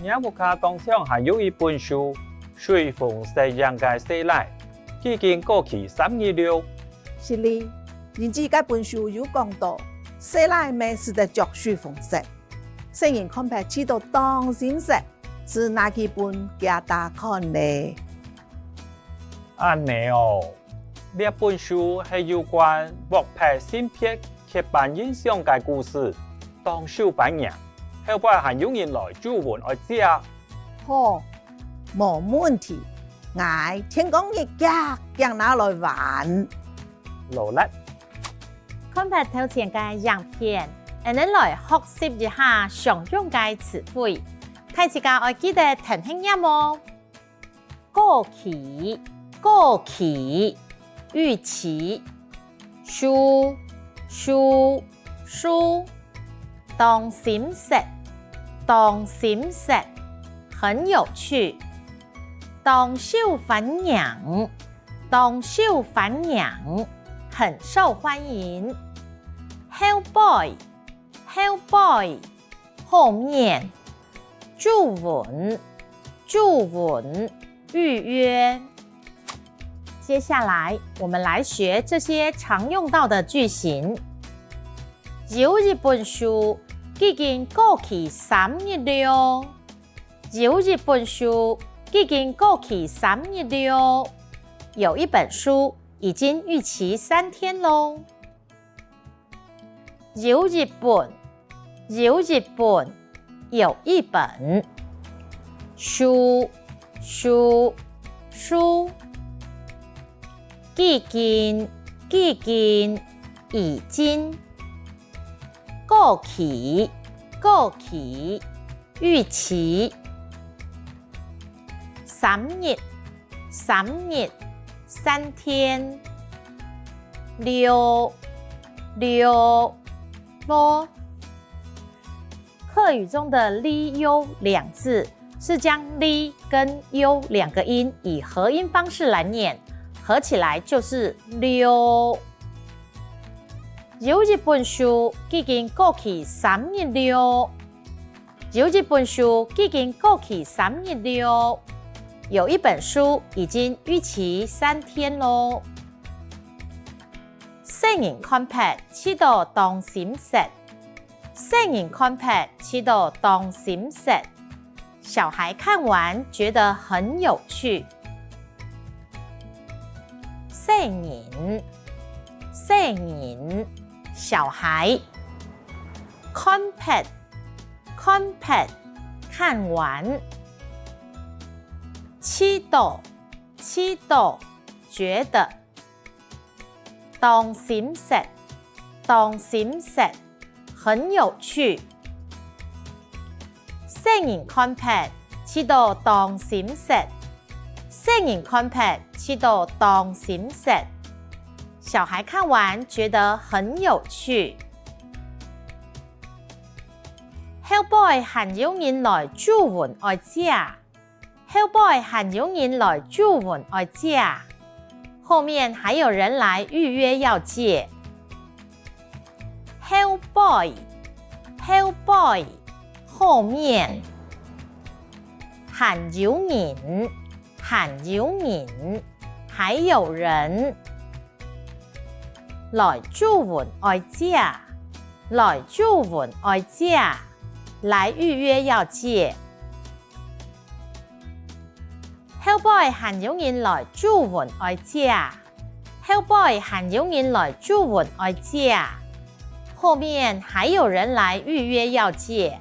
我目前当场还有一本书，随风西洋嘅西来，已经过期3年了。是哩，人知该本书有讲到，西来美食的脚水风色，虽然看牌知道当先色，是哪几本给大家看呢？安尼哦，呢本书係有關獲派新片劇版影響嘅故事，當小版人，後擺還有人來專門愛食。好，冇問題。我聽講日讓拿來玩。羅叻，看拍頭前嘅影片，讓人來學習一下常用嘅詞彙，大家愛記得聽聽音哦。過期。過期，預期，書，當閃爍，很有趣。當受歡迎，很受歡迎。Hellboy，後面，注文，預約。接下來，我們來學這些常用到的句型。有一本書已經過期3年了。有一本書已經過期3年了。有一本書已經逾期3天咯。有一本，有一本。書。已經已經。過期逾期。3日3天。溜。客語中的哩悠兩字是將哩跟悠兩個音以合音方式來念，合起來就是溜。有一本書已經過期3年了。有一本書已經過期3年了。有一本書已經逾期3天咯。細人看拍知道當閃爍，小孩看完覺得很有趣。細人，小孩。看拍，看完。知道，覺得。當閃爍，很有趣。細人看拍知道當閃爍，小孩看完覺得很有趣。Hellboy 還有人來專門愛食。後面還有人來預約要借。Hellboy，後面。還有人，還有人。來專門愛食，來預約要借。Hellboy 還有人來專門愛食，後面還有人來預約要借。